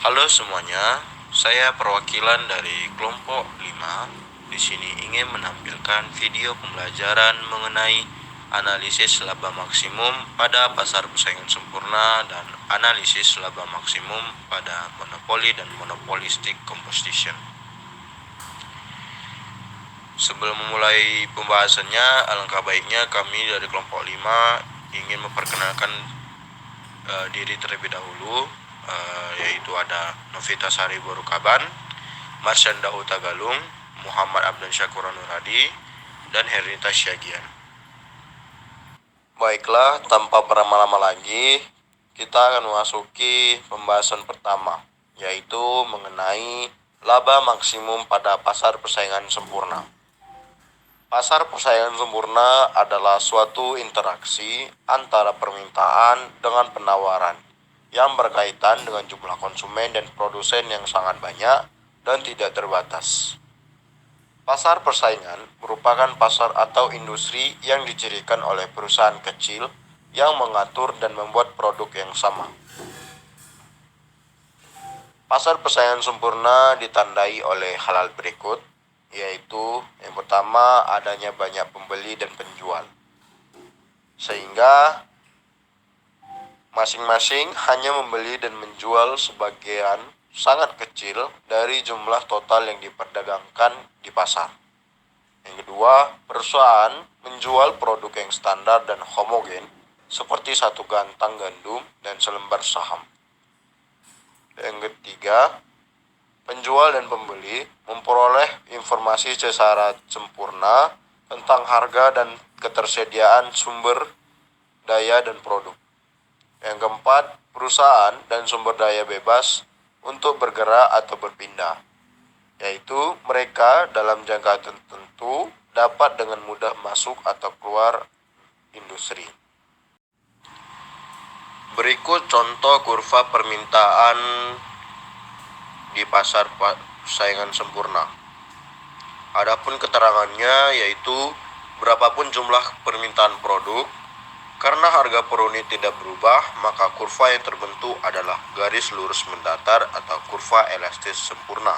Halo semuanya, saya perwakilan dari kelompok 5. Di sini ingin menampilkan video pembelajaran mengenai analisis laba maksimum pada pasar persaingan sempurna dan analisis laba maksimum pada monopoli dan monopolistic competition. Sebelum memulai pembahasannya, alangkah baiknya kami dari kelompok 5 ingin memperkenalkan diri terlebih dahulu, yaitu ada Novita Sari Borukaban, Marsyanda Huta Galung, Muhammad Abdan Syakur Nuradi, dan Hernita Syagian. Baiklah, tanpa berlama-lama lagi, kita akan memasuki pembahasan pertama, yaitu mengenai laba maksimum pada pasar persaingan sempurna. Pasar persaingan sempurna adalah suatu interaksi antara permintaan dengan penawaran yang berkaitan dengan jumlah konsumen dan produsen yang sangat banyak dan tidak terbatas. Pasar persaingan merupakan pasar atau industri yang dicirikan oleh perusahaan kecil yang mengatur dan membuat produk yang sama. Pasar persaingan sempurna ditandai oleh hal-hal berikut, yaitu yang pertama adanya banyak pembeli dan penjual, sehingga masing-masing hanya membeli dan menjual sebagian sangat kecil dari jumlah total yang diperdagangkan di pasar. Yang kedua, perusahaan menjual produk yang standar dan homogen seperti satu gantang gandum dan selembar saham. Yang ketiga, penjual dan pembeli memperoleh informasi secara sempurna tentang harga dan ketersediaan sumber daya dan produk. Yang keempat, perusahaan dan sumber daya bebas untuk bergerak atau berpindah, yaitu mereka dalam jangka tertentu dapat dengan mudah masuk atau keluar industri. Berikut contoh kurva permintaan di pasar persaingan sempurna. Adapun keterangannya yaitu berapapun jumlah permintaan produk, karena harga per unit tidak berubah, maka kurva yang terbentuk adalah garis lurus mendatar atau kurva elastis sempurna.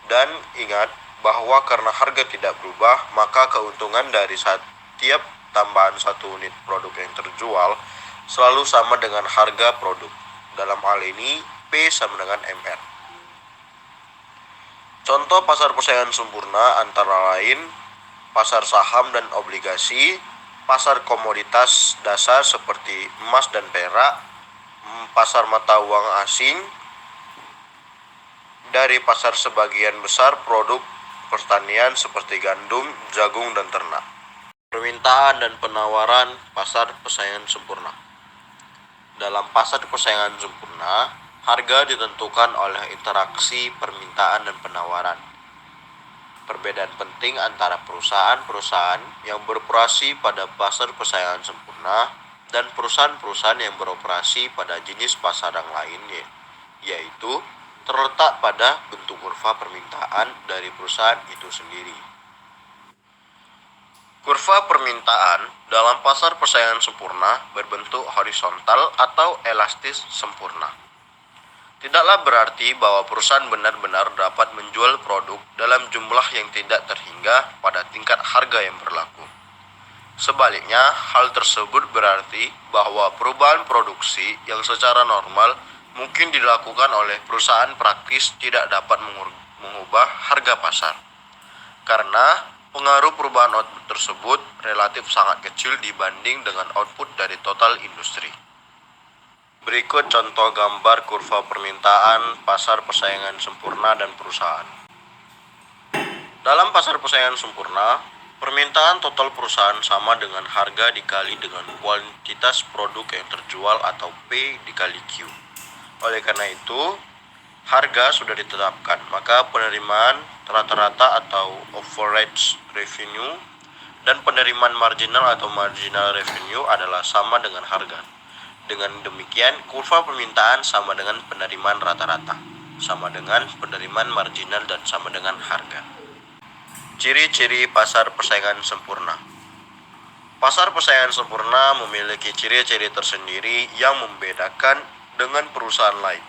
Dan ingat bahwa karena harga tidak berubah, maka keuntungan dari setiap tambahan satu unit produk yang terjual selalu sama dengan harga produk. Dalam hal ini, P sama dengan MR. Contoh pasar persaingan sempurna antara lain pasar saham dan obligasi, pasar komoditas dasar seperti emas dan perak, pasar mata uang asing, dari pasar sebagian besar produk pertanian seperti gandum, jagung, dan ternak. Permintaan dan penawaran pasar persaingan sempurna. Dalam pasar persaingan sempurna, harga ditentukan oleh interaksi permintaan dan penawaran. Perbedaan penting antara perusahaan-perusahaan yang beroperasi pada pasar persaingan sempurna dan perusahaan-perusahaan yang beroperasi pada jenis pasar yang lain, yaitu terletak pada bentuk kurva permintaan dari perusahaan itu sendiri. Kurva permintaan dalam pasar persaingan sempurna berbentuk horizontal atau elastis sempurna. Tidaklah berarti bahwa perusahaan benar-benar dapat menjual produk dalam jumlah yang tidak terhingga pada tingkat harga yang berlaku. Sebaliknya, hal tersebut berarti bahwa perubahan produksi yang secara normal mungkin dilakukan oleh perusahaan praktis tidak dapat mengubah harga pasar, karena pengaruh perubahan output tersebut relatif sangat kecil dibanding dengan output dari total industri. Berikut contoh gambar kurva permintaan pasar persaingan sempurna dan perusahaan. Dalam pasar persaingan sempurna, permintaan total perusahaan sama dengan harga dikali dengan kuantitas produk yang terjual atau P dikali Q. Oleh karena itu, harga sudah ditetapkan, maka penerimaan rata-rata atau average revenue dan penerimaan marginal atau marginal revenue adalah sama dengan harga. Dengan demikian, kurva permintaan sama dengan penerimaan rata-rata, sama dengan penerimaan marginal, dan sama dengan harga. Ciri-ciri pasar persaingan sempurna. Pasar persaingan sempurna memiliki ciri-ciri tersendiri yang membedakan dengan perusahaan lain.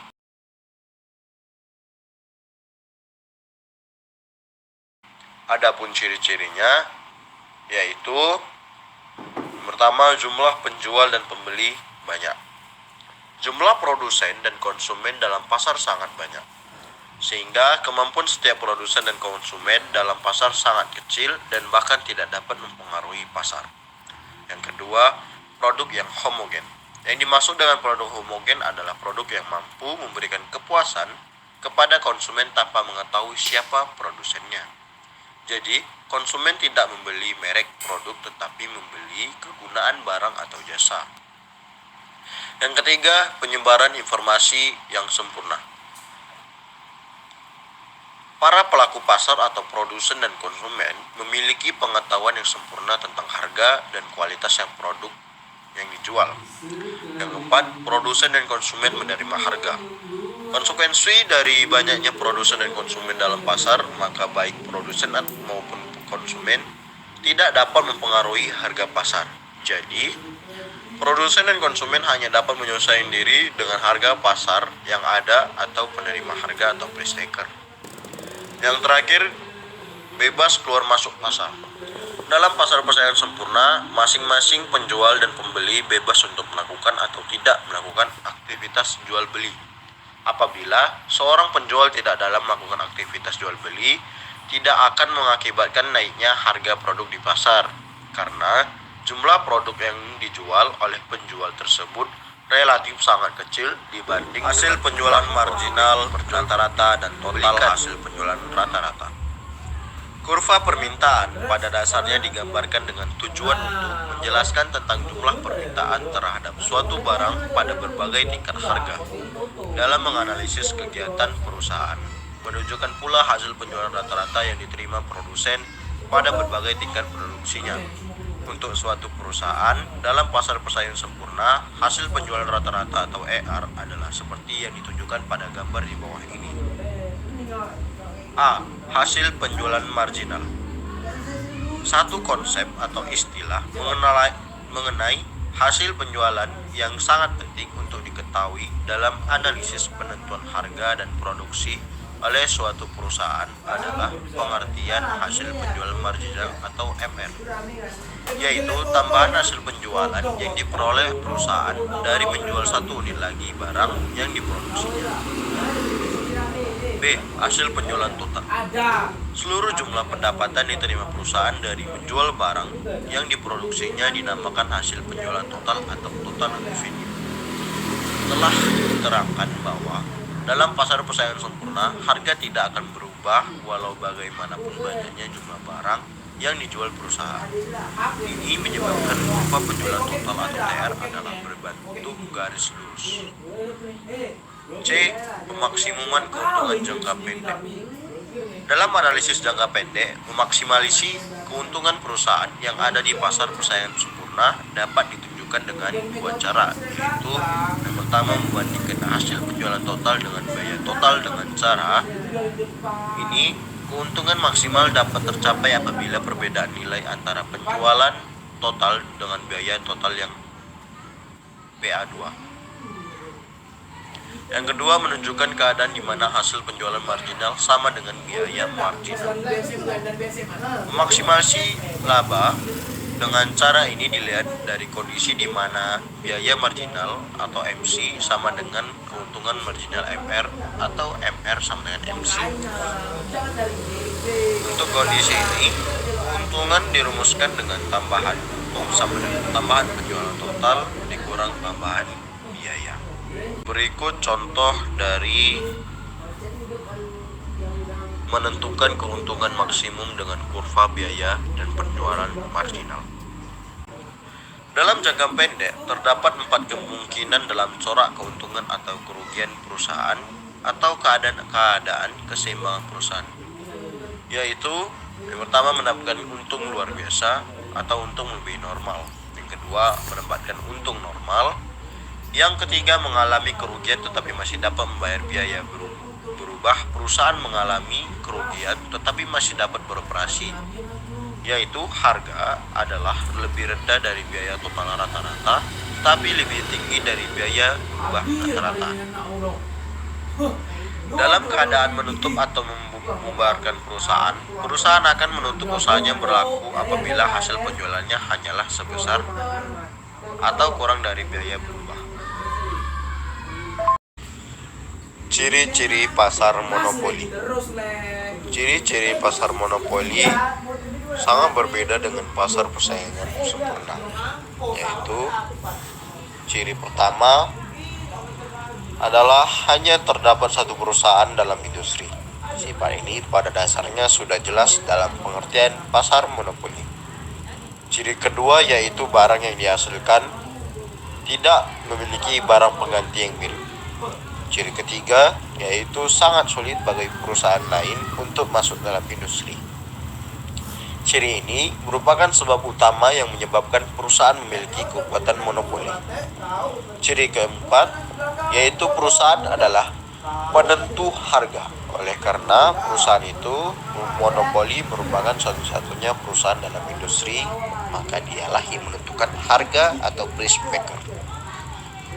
Adapun ciri-cirinya yaitu pertama, jumlah penjual dan pembeli banyak. Jumlah produsen dan konsumen dalam pasar sangat banyak, sehingga kemampuan setiap produsen dan konsumen dalam pasar sangat kecil dan bahkan tidak dapat mempengaruhi pasar. Yang kedua, produk yang homogen. Yang dimaksud dengan produk homogen adalah produk yang mampu memberikan kepuasan kepada konsumen tanpa mengetahui siapa produsennya. Jadi, konsumen tidak membeli merek produk tetapi membeli kegunaan barang atau jasa. Yang ketiga, penyebaran informasi yang sempurna. Para pelaku pasar atau produsen dan konsumen memiliki pengetahuan yang sempurna tentang harga dan kualitas yang produk yang dijual. Yang keempat, produsen dan konsumen menerima harga. Konsekuensi dari banyaknya produsen dan konsumen dalam pasar, maka baik produsen maupun konsumen tidak dapat mempengaruhi harga pasar. Jadi, produsen dan konsumen hanya dapat menyesuaikan diri dengan harga pasar yang ada atau penerima harga atau price taker. Yang terakhir, bebas keluar masuk pasar. Dalam pasar persaingan sempurna, masing-masing penjual dan pembeli bebas untuk melakukan atau tidak melakukan aktivitas jual beli. Apabila seorang penjual tidak dalam melakukan aktivitas jual beli, tidak akan mengakibatkan naiknya harga produk di pasar, karena jumlah produk yang dijual oleh penjual tersebut relatif sangat kecil dibanding hasil penjualan marginal rata-rata dan total hasil penjualan rata-rata. Kurva permintaan pada dasarnya digambarkan dengan tujuan untuk menjelaskan tentang jumlah permintaan terhadap suatu barang pada berbagai tingkat harga. Dalam menganalisis kegiatan perusahaan, menunjukkan pula hasil penjualan rata-rata yang diterima produsen pada berbagai tingkat produksinya. Untuk suatu perusahaan dalam pasar persaingan sempurna, hasil penjualan rata-rata atau ER adalah seperti yang ditunjukkan pada gambar di bawah ini. A. Hasil penjualan marginal. Satu konsep atau istilah mengenai hasil penjualan yang sangat penting untuk diketahui dalam analisis penentuan harga dan produksi oleh suatu perusahaan adalah pengertian hasil penjualan marginal atau MR, yaitu tambahan hasil penjualan yang diperoleh perusahaan dari menjual satu unit lagi barang yang diproduksinya. B. Hasil penjualan total. Seluruh jumlah pendapatan diterima perusahaan dari menjual barang yang diproduksinya dinamakan hasil penjualan total atau total revenue. Telah diterangkan bahwa dalam pasar persaingan sempurna, harga tidak akan berubah walau bagaimanapun banyaknya jumlah barang yang dijual perusahaan. Ini menyebabkan kurva penjualan total atau TR adalah berbentuk garis lurus. C. Pemaksimuman keuntungan jangka pendek. Dalam analisis jangka pendek, memaksimalisi keuntungan perusahaan yang ada di pasar persaingan sempurna dapat ditunjukkan dengan dua cara, yaitu yang pertama membandingkan hasil penjualan total dengan biaya total dengan cara ini. Keuntungan maksimal dapat tercapai apabila perbedaan nilai antara penjualan total dengan biaya total yang PA2. Yang kedua, menunjukkan keadaan di mana hasil penjualan marginal sama dengan biaya marginal. Memaksimalisi laba dengan cara ini dilihat dari kondisi di mana biaya marginal atau MC sama dengan keuntungan marginal MR atau MR sama dengan MC. Untuk kondisi ini, keuntungan dirumuskan dengan tambahan untung sama dengan tambahan penjualan total dikurang tambahan biaya. Berikut contoh dari menentukan keuntungan maksimum dengan kurva biaya dan penjualan marginal. Dalam jangka pendek, terdapat 4 kemungkinan dalam corak keuntungan atau kerugian perusahaan atau keadaan keseimbangan perusahaan, yaitu yang pertama mendapatkan untung luar biasa atau untung lebih normal, yang kedua mendapatkan untung normal, yang ketiga mengalami kerugian tetapi masih dapat membayar biaya berubah, perusahaan mengalami kerugian tetapi masih dapat beroperasi, yaitu harga adalah lebih rendah dari biaya total rata-rata tapi lebih tinggi dari biaya berubah rata-rata. Dalam keadaan menutup atau membubarkan perusahaan, perusahaan akan menutup usahanya berlaku apabila hasil penjualannya hanyalah sebesar atau kurang dari biaya berubah. Ciri-ciri pasar monopoli. Ciri-ciri pasar monopoli sangat berbeda dengan pasar persaingan sempurna, yaitu ciri pertama adalah hanya terdapat satu perusahaan dalam industri. Sifat ini pada dasarnya sudah jelas dalam pengertian pasar monopoli. Ciri kedua yaitu barang yang dihasilkan tidak memiliki barang pengganti yang mirip. Ciri ketiga yaitu sangat sulit bagi perusahaan lain untuk masuk dalam industri. Ciri ini merupakan sebab utama yang menyebabkan perusahaan memiliki kekuatan monopoli. Ciri keempat yaitu perusahaan adalah penentu harga. Oleh karena perusahaan itu monopoli merupakan satu-satunya perusahaan dalam industri, maka dialah yang menentukan harga atau price maker.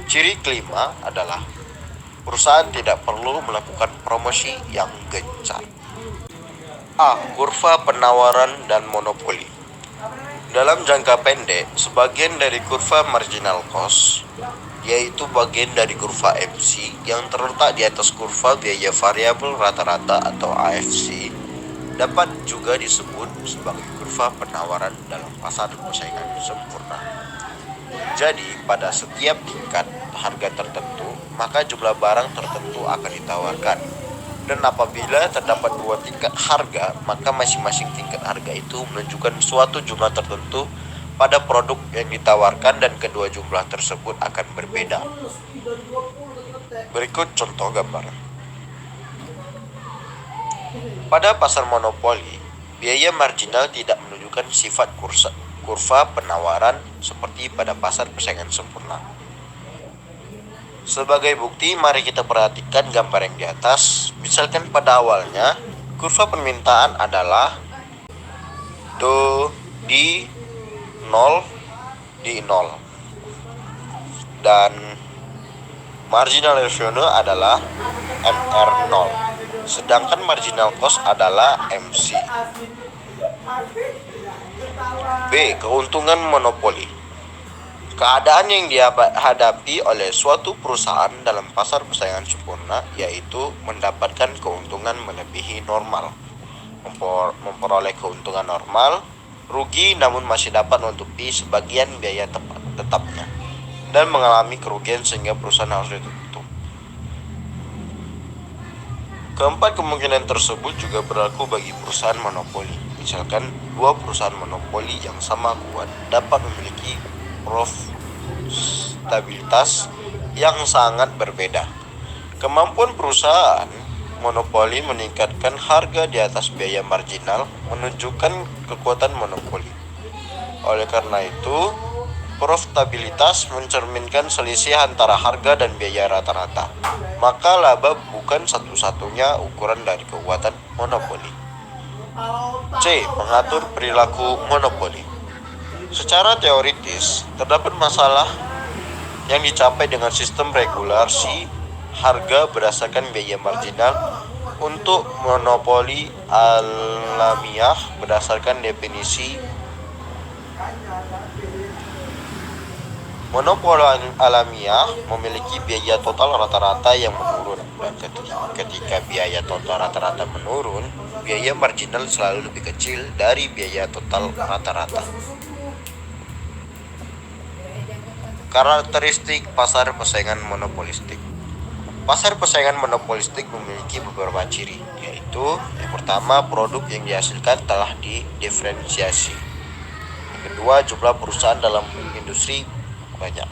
Ciri kelima adalah perusahaan tidak perlu melakukan promosi yang gencar. A. Kurva penawaran dan monopoli. Dalam jangka pendek, sebagian dari kurva marginal cost, yaitu bagian dari kurva MC yang terletak di atas kurva biaya variabel rata-rata atau AFC, dapat juga disebut sebagai kurva penawaran dalam pasar persaingan sempurna. Jadi, pada setiap tingkat harga tertentu, maka jumlah barang tertentu akan ditawarkan. Dan apabila terdapat dua tingkat harga, maka masing-masing tingkat harga itu menunjukkan suatu jumlah tertentu pada produk yang ditawarkan dan kedua jumlah tersebut akan berbeda. Berikut contoh gambar. Pada pasar monopoli, biaya marginal tidak menunjukkan sifat kurva penawaran seperti pada pasar persaingan sempurna. Sebagai bukti, mari kita perhatikan gambar yang di atas. Misalkan pada awalnya, kurva permintaan adalah di 0 dan marginal revenue adalah MR0, sedangkan marginal cost adalah MC. B. Keuntungan monopoli. Keadaan yang dihadapi oleh suatu perusahaan dalam pasar persaingan sempurna yaitu mendapatkan keuntungan melebihi normal, memperoleh keuntungan normal, rugi namun masih dapat menutupi sebagian biaya tetapnya, dan mengalami kerugian sehingga perusahaan harus ditutup. Keempat kemungkinan tersebut juga berlaku bagi perusahaan monopoli. Misalkan dua perusahaan monopoli yang sama kuat dapat memiliki profitabilitas yang sangat berbeda. Kemampuan perusahaan monopoli meningkatkan harga di atas biaya marginal menunjukkan kekuatan monopoli. Oleh karena itu, profitabilitas mencerminkan selisih antara harga dan biaya rata-rata. Maka laba bukan satu-satunya ukuran dari kekuatan monopoli. C. Mengatur perilaku monopoli. Secara teoritis, terdapat masalah yang dicapai dengan sistem regulasi harga berdasarkan biaya marginal untuk monopoli alamiah berdasarkan definisi. Monopoli alamiah memiliki biaya total rata-rata yang menurun, dan ketika biaya total rata-rata menurun, biaya marginal selalu lebih kecil dari biaya total rata-rata. Karakteristik pasar persaingan monopolistik. Pasar persaingan monopolistik memiliki beberapa ciri, yaitu yang pertama, produk yang dihasilkan telah didiferensiasi. Yang kedua, jumlah perusahaan dalam industri banyak.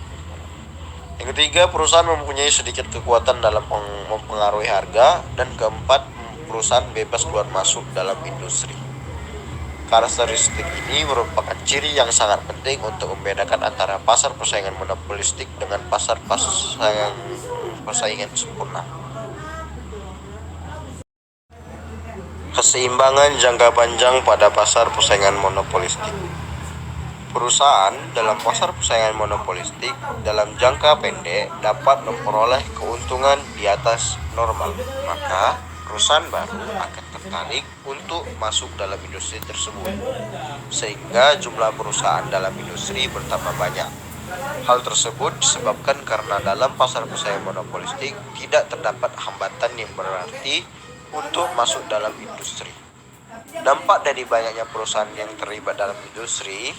Yang ketiga, perusahaan mempunyai sedikit kekuatan dalam mempengaruhi harga. Dan keempat, perusahaan bebas keluar masuk dalam industri. Karakteristik ini merupakan ciri yang sangat penting untuk membedakan antara pasar persaingan monopolistik dengan pasar persaingan sempurna. Keseimbangan jangka panjang pada pasar persaingan monopolistik. Perusahaan dalam pasar persaingan monopolistik dalam jangka pendek dapat memperoleh keuntungan di atas normal, maka perusahaan baru akan tertarik untuk masuk dalam industri tersebut, sehingga jumlah perusahaan dalam industri bertambah banyak. Hal tersebut disebabkan karena dalam pasar persaingan monopolistik tidak terdapat hambatan yang berarti untuk masuk dalam industri. Dampak dari banyaknya perusahaan yang terlibat dalam industri,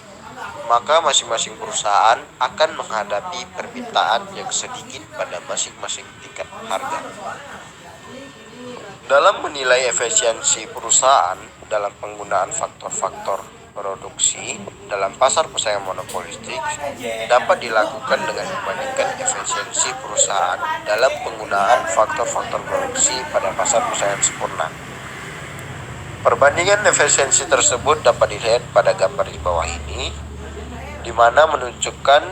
maka masing-masing perusahaan akan menghadapi permintaan yang sedikit pada masing-masing tingkat harga. Dalam menilai efisiensi perusahaan dalam penggunaan faktor-faktor produksi dalam pasar persaingan monopolistik dapat dilakukan dengan membandingkan efisiensi perusahaan dalam penggunaan faktor-faktor produksi pada pasar persaingan sempurna. Perbandingan efisiensi tersebut dapat dilihat pada gambar di bawah ini, di mana menunjukkan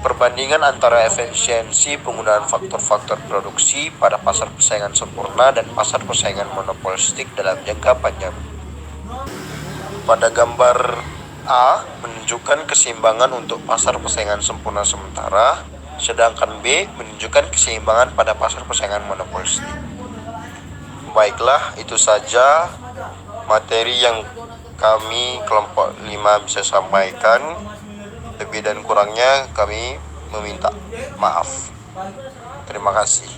perbandingan antara efisiensi penggunaan faktor-faktor produksi pada pasar persaingan sempurna dan pasar persaingan monopolistik dalam jangka panjang. Pada gambar A menunjukkan keseimbangan untuk pasar persaingan sempurna sementara, sedangkan B menunjukkan keseimbangan pada pasar persaingan monopolistik. Baiklah, itu saja materi yang kami kelompok 5 bisa sampaikan. Lebih dan kurangnya kami meminta maaf. Terima kasih.